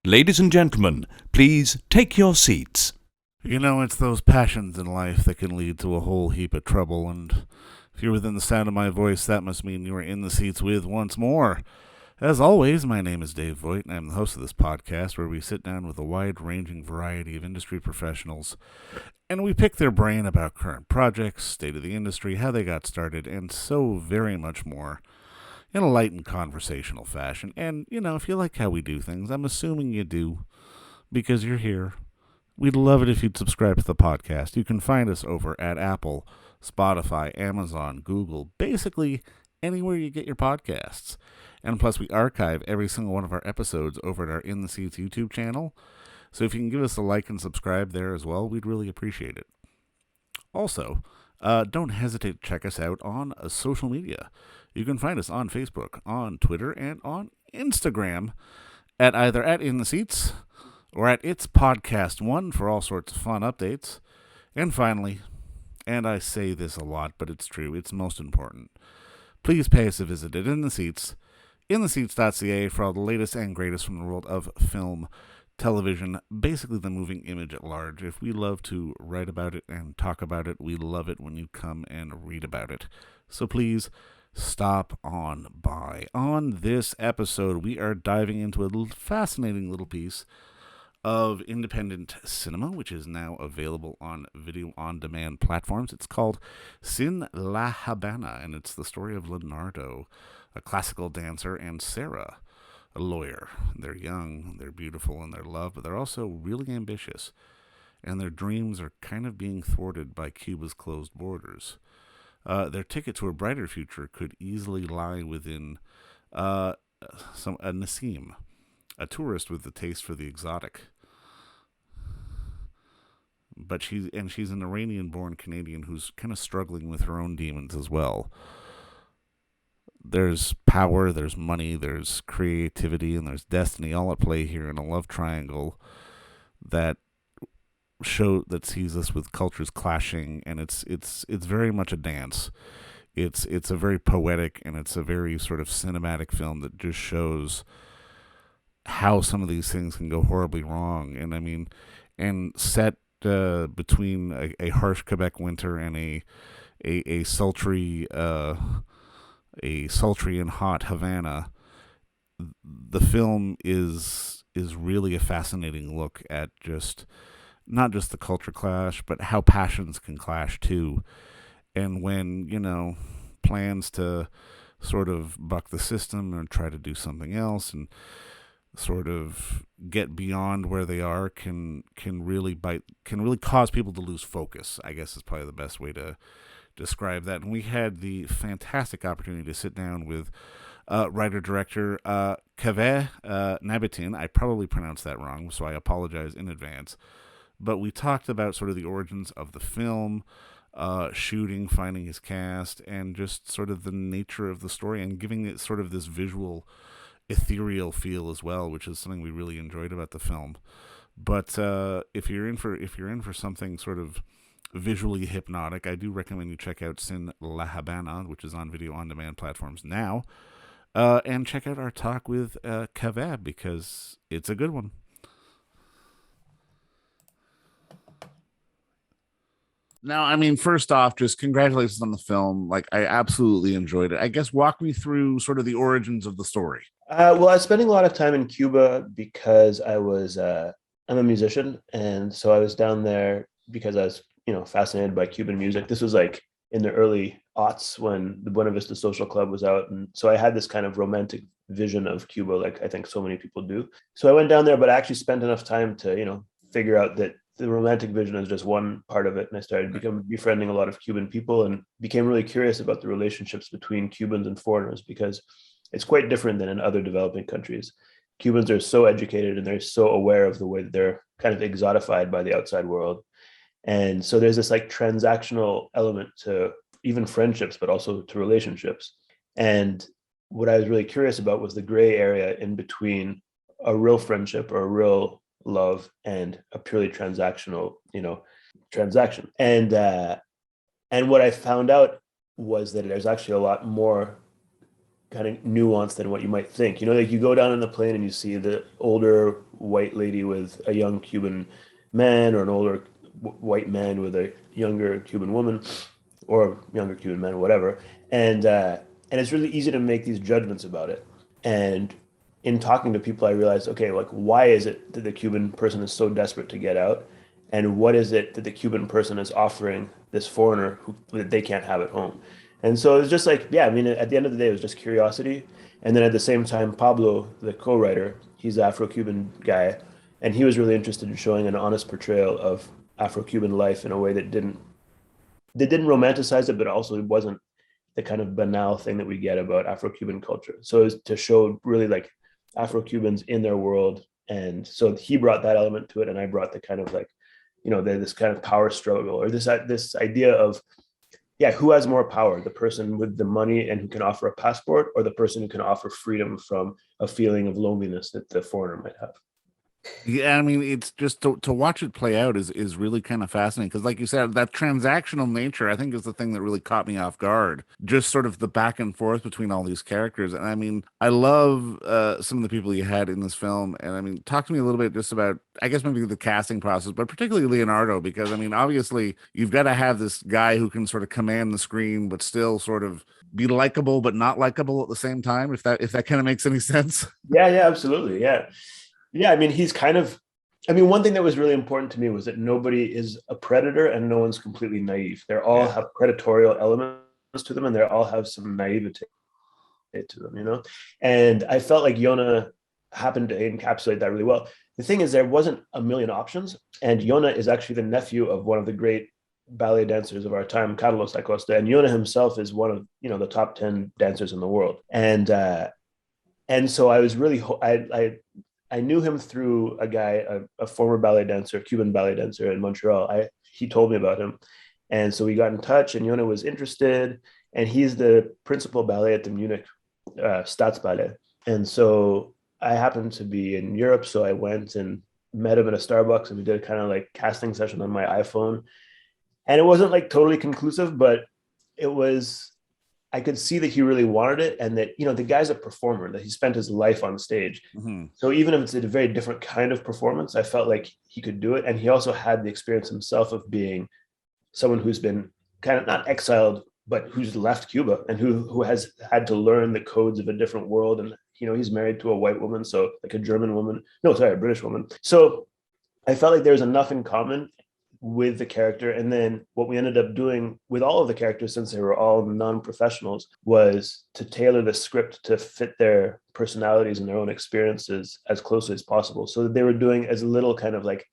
Ladies and gentlemen, please take your seats. You know, it's those passions in life that can lead to a whole heap of trouble, and if you're within the sound of my voice, that must mean you are in the seats with once more. As always, my name is Dave Voigt, and I'm the host of this podcast where we sit down with a wide-ranging variety of industry professionals, and we pick their brain about current projects, state of the industry, how they got started, and so very much more in a light and conversational fashion. And, you know, if you like how we do things, I'm assuming you do, because you're here. We'd love it if you'd subscribe to the podcast. You can find us over at Apple, Spotify, Amazon, Google, basically anywhere you get your podcasts. And plus, we archive every single one of our episodes over at our In the Seats YouTube channel. So if you can give us a like and subscribe there as well, we'd really appreciate it. Also, don't hesitate to check us out on social media. You can find us on Facebook, on Twitter, and on Instagram at either at In the Seats or at It's Podcast One for all sorts of fun updates. And finally, and I say this a lot, but it's true, it's most important, please pay us a visit at In the Seats, intheseats.ca for all the latest and greatest from the world of film, television, basically the moving image at large. If we love to write about it and talk about it, we love it when you come and read about it. So please stop on by. On this episode, we are diving into a fascinating little piece of independent cinema, which is now available on video-on-demand platforms. It's called Sin La Habana, and it's the story of Leonardo, a classical dancer, and Sarah, a lawyer. They're young, they're beautiful, and they're loved, but they're also really ambitious, and their dreams are kind of being thwarted by Cuba's closed borders. Their ticket to a brighter future could easily lie within a Nassim, a tourist with a taste for the exotic. But she's an Iranian-born Canadian who's kind of struggling with her own demons as well. There's power, there's money, there's creativity, and there's destiny all at play here in a love triangle that sees us with cultures clashing, and it's very much a dance. It's a very poetic and it's a very sort of cinematic film that just shows how some of these things can go horribly wrong. And I mean, and set between a harsh Quebec winter and a sultry and hot Havana, the film is really a fascinating look at not just the culture clash, but how passions can clash too. And when, you know, plans to sort of buck the system or try to do something else and sort of get beyond where they are can really cause people to lose focus, I guess is probably the best way to describe that. And we had the fantastic opportunity to sit down with writer-director Kaveh Nabatian. I probably pronounced that wrong, so I apologize in advance. But we talked about sort of the origins of the film, shooting, finding his cast, and just sort of the nature of the story and giving it sort of this visual, ethereal feel as well, which is something we really enjoyed about the film. But if you're in for something sort of visually hypnotic, I do recommend you check out Sin La Habana, which is on video-on-demand platforms now, and check out our talk with Kaveh, because it's a good one. Now, I mean, first off, just congratulations on the film. Like, I absolutely enjoyed it. I guess walk me through sort of the origins of the story. Well, I was spending a lot of time in Cuba because I'm a musician, and so I was down there because I was, fascinated by Cuban music. This was like in the early aughts when the Buena Vista Social Club was out, and so I had this kind of romantic vision of Cuba, like I think so many people do. So I went down there, but I actually spent enough time to, figure out that the romantic vision is just one part of it. And I started befriending a lot of Cuban people and became really curious about the relationships between Cubans and foreigners, because it's quite different than in other developing countries. Cubans are so educated and they're so aware of the way that they're kind of exotified by the outside world. And so there's this like transactional element to even friendships, but also to relationships. And what I was really curious about was the gray area in between a real friendship or a real love and a purely transactional, transaction. And what I found out was that there's actually a lot more kind of nuance than what you might think. Like you go down on the plane and you see the older white lady with a young Cuban man, or an older white man with a younger Cuban woman, or younger Cuban man, whatever. And it's really easy to make these judgments about it. And in talking to people, I realized, okay, like, why is it that the Cuban person is so desperate to get out? And what is it that the Cuban person is offering this foreigner who that they can't have at home? And so it was just like, yeah, I mean, at the end of the day, it was just curiosity. And then at the same time, Pablo, the co-writer, he's an Afro-Cuban guy, and he was really interested in showing an honest portrayal of Afro-Cuban life in a way that didn't romanticize it, but also it wasn't the kind of banal thing that we get about Afro-Cuban culture. So it was to show really like Afro-Cubans in their world. And so he brought that element to it, and I brought the kind of like, this kind of power struggle, or this idea of, yeah, who has more power, the person with the money and who can offer a passport, or the person who can offer freedom from a feeling of loneliness that the foreigner might have. Yeah, I mean, it's just to watch it play out is really kind of fascinating because, like you said, that transactional nature, I think, is the thing that really caught me off guard. Just sort of the back and forth between all these characters, and I mean, I love some of the people you had in this film, and I mean, talk to me a little bit just about, I guess, maybe the casting process, but particularly Leonardo, because I mean, obviously, you've got to have this guy who can sort of command the screen, but still sort of be likable, but not likable at the same time. If that kind of makes any sense. Yeah, absolutely. Yeah, I mean, one thing that was really important to me was that nobody is a predator and no one's completely naive. They all have predatorial elements to them, and they all have some naivete to them. And I felt like Yona happened to encapsulate that really well. The thing is, there wasn't a million options, and Yona is actually the nephew of one of the great ballet dancers of our time, Carlos Acosta, and Yona himself is one of the top 10 dancers in the world. And so I was really I knew him through a guy, a former ballet dancer, Cuban ballet dancer in Montreal. He told me about him. And so we got in touch, and Yona was interested. And he's the principal ballet at the Munich Staatsballet. And so I happened to be in Europe. So I went and met him at a Starbucks, and we did a kind of like casting session on my iPhone. And it wasn't like totally conclusive, but I could see that he really wanted it, and that, the guy's a performer, that he spent his life on stage. Mm-hmm. So even if it's a very different kind of performance, I felt like he could do it. And he also had the experience himself of being someone who's been kind of not exiled, but who's left Cuba, and who has had to learn the codes of a different world. And, he's married to a white woman, so like a German woman, no, sorry, a British woman. So I felt like there was enough in common with the character. And then what we ended up doing with all of the characters, since they were all non-professionals, was to tailor the script to fit their personalities and their own experiences as closely as possible, so that they were doing as little kind of like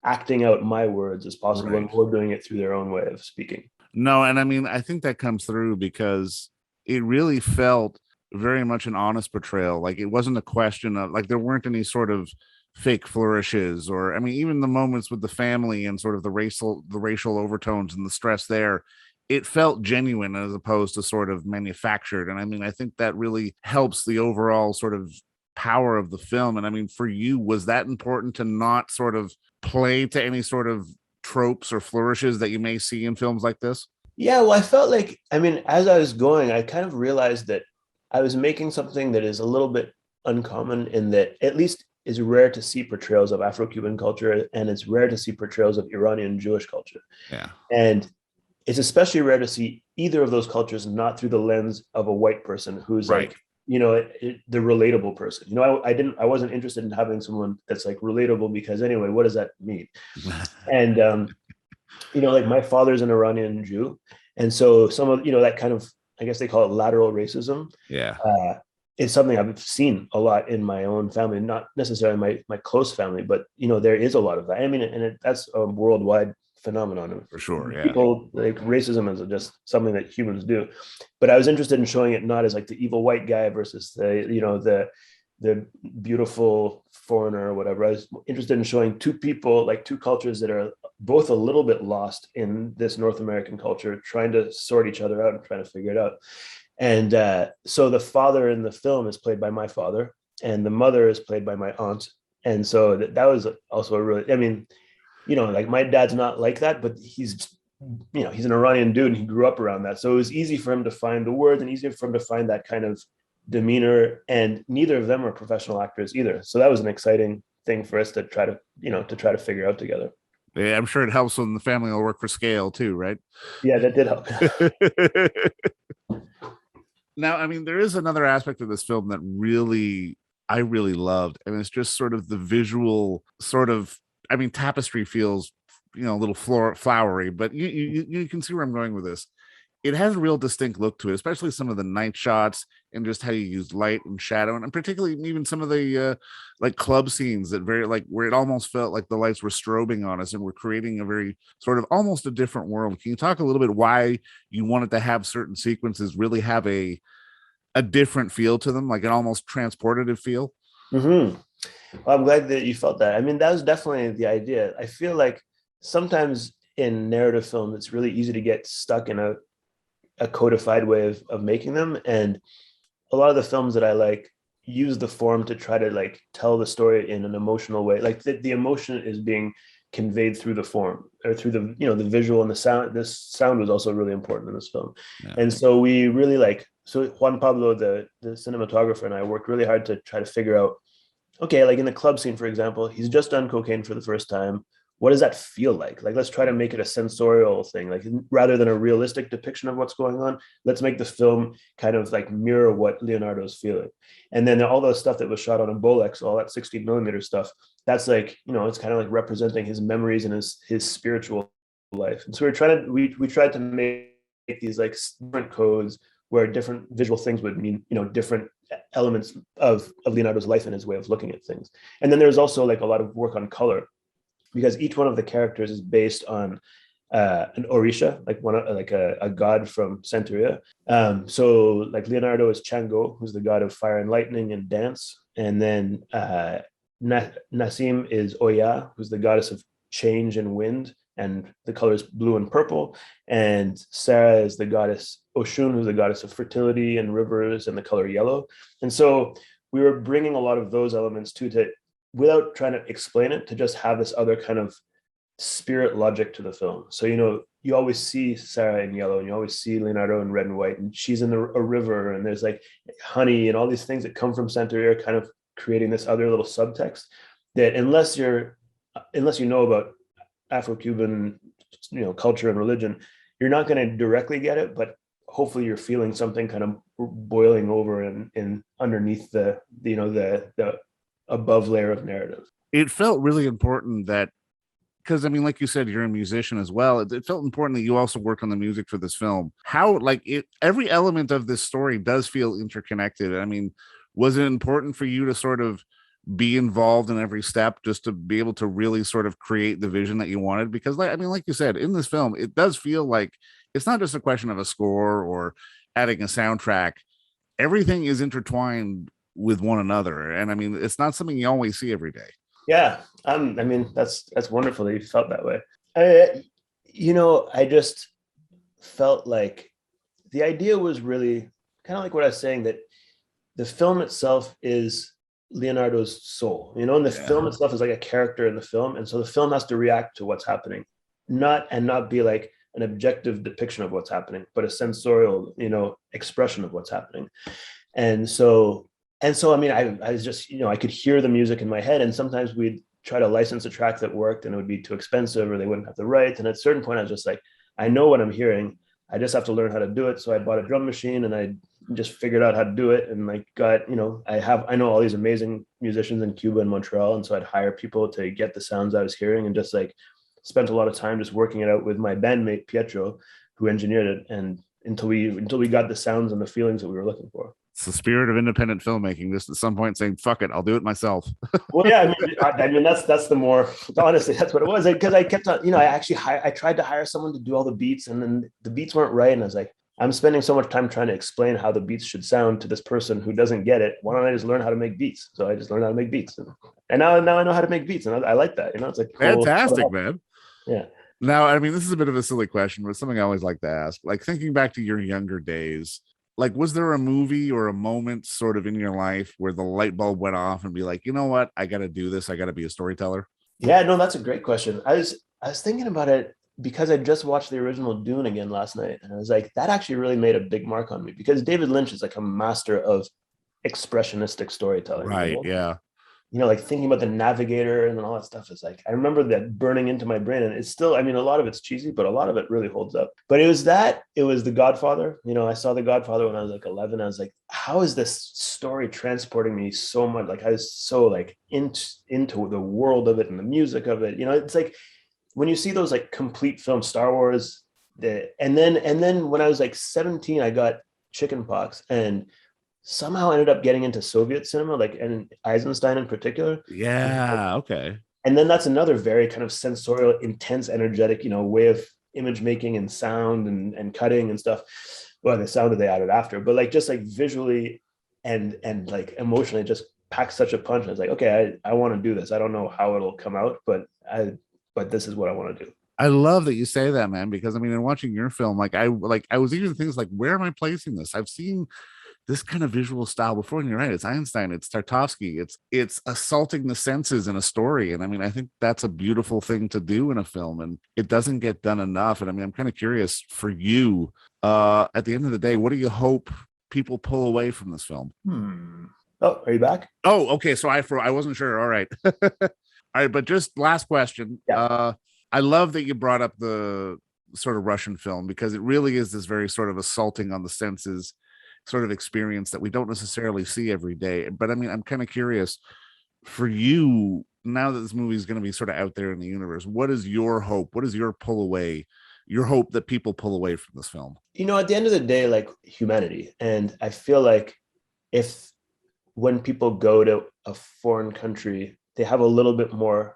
acting out my words as possible, right, and more doing it through their own way of speaking. No, and I mean, I think that comes through because it really felt very much an honest portrayal. Like, it wasn't a question of, like, there weren't any sort of fake flourishes, or I mean, even the moments with the family and sort of the racial overtones and the stress there, it felt genuine as opposed to sort of manufactured. And I mean, I think that really helps the overall sort of power of the film. And I mean, for you, was that important to not sort of play to any sort of tropes or flourishes that you may see in films like this? Yeah, well, I felt like, I mean, as I was going, I kind of realized that I was making something that is a little bit uncommon, in that at least is rare to see portrayals of Afro-Cuban culture, and it's rare to see portrayals of Iranian Jewish culture. Yeah. And it's especially rare to see either of those cultures not through the lens of a white person who's right, like, the relatable person. I wasn't interested in having someone that's like relatable, because anyway, what does that mean? And, like, my father's an Iranian Jew. And so some of, that kind of, I guess they call it lateral racism. Yeah. It's something I've seen a lot in my own family, not necessarily my close family, but there is a lot of that. I mean, and that's a worldwide phenomenon. For sure, yeah. People, like, racism is just something that humans do. But I was interested in showing it not as like the evil white guy versus the beautiful foreigner or whatever. I was interested in showing two people, like two cultures that are both a little bit lost in this North American culture, trying to sort each other out and trying to figure it out. And so the father in the film is played by my father, and the mother is played by my aunt. And so that was also a really, I mean, like, my dad's not like that, but he's an Iranian dude, and he grew up around that. So it was easy for him to find the words, and easier for him to find that kind of demeanor. And neither of them are professional actors either. So that was an exciting thing for us to try to figure out together. Yeah, I'm sure it helps when the family will work for scale too, right? Yeah, that did help. Now, I mean, there is another aspect of this film that I really loved, and it's just sort of the visual sort of. I mean, tapestry feels, a little flowery, but you can see where I'm going with this. It has a real distinct look to it, especially some of the night shots and just how you use light and shadow, and particularly even some of the like club scenes that very like where it almost felt like the lights were strobing on us and we're creating a very sort of almost a different world. Can you talk a little bit why you wanted to have certain sequences really have a different feel to them, like an almost transportative feel? Mm-hmm. Well, I'm glad that you felt that. I mean, that was definitely the idea. I feel like sometimes in narrative film, it's really easy to get stuck in a codified way of making them. And a lot of the films that I like use the form to try to like tell the story in an emotional way. Like the emotion is being conveyed through the form or through the visual and the sound. This sound was also really important in this film. Yeah. And so we really so Juan Pablo, the cinematographer, and I worked really hard to try to figure out, okay, like in the club scene, for example, he's just done cocaine for the first time. What does that feel like? Like, let's try to make it a sensorial thing. Like, rather than a realistic depiction of what's going on, let's make the film kind of like mirror what Leonardo's feeling. And then all the stuff that was shot on a Bolex, all that 16mm stuff, that's like, it's kind of like representing his memories and his spiritual life. And so we tried to make these like different codes where different visual things would mean, different elements of Leonardo's life and his way of looking at things. And then there's also like a lot of work on color, because each one of the characters is based on an orisha, like a god from Santeria. So like Leonardo is Chango, who's the god of fire and lightning and dance. And then Nasim is Oya, who's the goddess of change and wind, and the colors blue and purple. And Sarah is the goddess Oshun, who's the goddess of fertility and rivers, and the color yellow. And so we were bringing a lot of those elements to without trying to explain it, to just have this other kind of spirit logic to the film. So, you always see Sarah in yellow and you always see Leonardo in red and white, and she's in a river, and there's like honey and all these things that come from Santeria, kind of creating this other little subtext that unless you know about Afro-Cuban, culture and religion, you're not going to directly get it, but hopefully you're feeling something kind of boiling over in underneath the above layer of narrative. It felt really important that, because I mean, like you said, you're a musician as well. It felt important that you also worked on the music for this film. How, like, every element of this story does feel interconnected. I mean, was it important for you to sort of be involved in every step just to be able to really sort of create the vision that you wanted? Because, like you said, in this film, it does feel like it's not just a question of a score or adding a soundtrack. Everything is intertwined with one another, and I mean, it's not something you always see every day. Yeah, I mean, that's wonderful that you felt that way. I just felt like the idea was really kind of like what I was saying, that the film itself is Leonardo's soul, and the film itself is like a character in the film, and so the film has to react to what's happening, not be like an objective depiction of what's happening, but a sensorial, expression of what's happening. And so I mean, I was just, I could hear the music in my head, and sometimes we'd try to license a track that worked and it would be too expensive or they wouldn't have the rights. And at a certain point, I was just like, I know what I'm hearing. I just have to learn how to do it. So I bought a drum machine and I just figured out how to do it. And like got, I know all these amazing musicians in Cuba and Montreal. And so I'd hire people to get the sounds I was hearing, and just like spent a lot of time just working it out with my bandmate, Pietro, who engineered it. And until we got the sounds and the feelings that we were looking for. It's the spirit of independent filmmaking. Just at some point saying, "Fuck it, I'll do it myself." Well, yeah, I mean that's the more, honestly, that's what it was. Because I kept on, I tried to hire someone to do all the beats, and then the beats weren't right, and I was like, I'm spending so much time trying to explain how the beats should sound to this person who doesn't get it. Why don't I just learn how to make beats? So I just learned how to make beats, and now I know how to make beats, and I like that. It's like cool. Fantastic, man. Yeah. Now, I mean, this is a bit of a silly question, but something I always like to ask. Like, thinking back to your younger days, like, was there a movie or a moment sort of in your life where the light bulb went off and be like, you know what, I got to do this. I got to be a storyteller? Yeah, no, that's a great question. I was thinking about it because I just watched the original Dune again last night, and I was like, that actually really made a big mark on me, because David Lynch is like a master of expressionistic storytelling. Right. Yeah. like thinking about the navigator and all that stuff is like, I remember that burning into my brain. And it's still, I mean, a lot of it's cheesy, but a lot of it really holds up. But it was The Godfather. I saw The Godfather when I was like 11. I was like, how is this story transporting me so much? Like I was so like into the world of it and the music of it. It's like when you see those like complete films, Star Wars, and then when I was like 17, I got chicken pox and somehow ended up getting into Soviet cinema, like and Eisenstein in particular. Yeah. Okay. And then that's another very kind of sensorial, intense, energetic, way of image making and sound and cutting and stuff. Well, the sound that they added after, but like just like visually and like emotionally, just packs such a punch. And it's like, okay, I want to do this. I don't know how it'll come out, but this is what I want to do. I love that you say that, man, because I mean, in watching your film, I was even things like, where am I placing this? I've seen this kind of visual style before, and you're right, it's Einstein, it's Tartovsky, it's assaulting the senses in a story. And I mean, I think that's a beautiful thing to do in a film, and it doesn't get done enough. And I mean, I'm kind of curious for you, at the end of the day, what do you hope people pull away from this film? Oh, are you back? Oh, okay. So I wasn't sure. All right. All right, but just last question. Yeah. I love that you brought up the sort of Russian film, because it really is this very sort of assaulting on the senses sort of experience that we don't necessarily see every day. But I mean, I'm kind of curious for you, now that this movie is going to be sort of out there in the universe, what is your hope? What is your pull away? Your hope that people pull away from this film? At the end of the day, like humanity. And I feel like if when people go to a foreign country, they have a little bit more,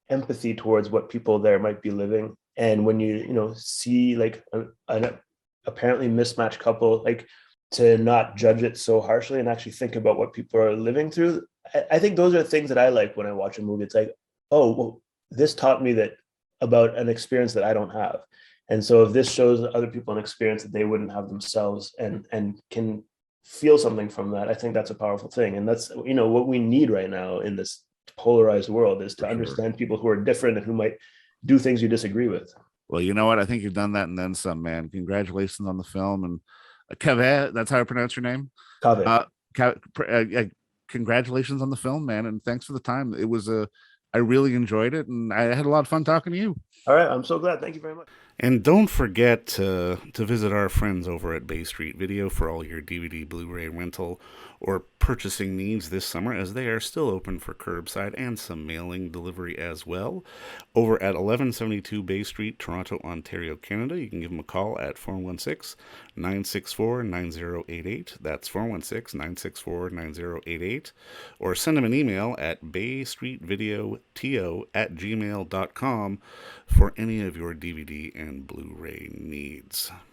empathy towards what people there might be living. And when you see like an apparently mismatched couple, like to not judge it so harshly and actually think about what people are living through. I think those are things that I like when I watch a movie. It's like, oh, well, this taught me that about an experience that I don't have. And so if this shows other people an experience that they wouldn't have themselves and can feel something from that, I think that's a powerful thing. And that's, what we need right now in this polarized world is to understand people who are different and who might do things you disagree with. Well, you know what? I think you've done that and then some, man. Congratulations on the film. And Kaveh, that's how I pronounce your name. Kaveh. Congratulations on the film, man. And thanks for the time. I really enjoyed it, and I had a lot of fun talking to you. All right. I'm so glad. Thank you very much. And don't forget to visit our friends over at Bay Street Video for all your DVD, Blu-ray rental, or purchasing needs this summer, as they are still open for curbside and some mailing delivery as well. Over at 1172 Bay Street, Toronto, Ontario, Canada, you can give them a call at 416-964-9088. That's 416-964-9088. Or send them an email at baystreetvideoto@gmail.com for any of your DVD and Blu-ray needs.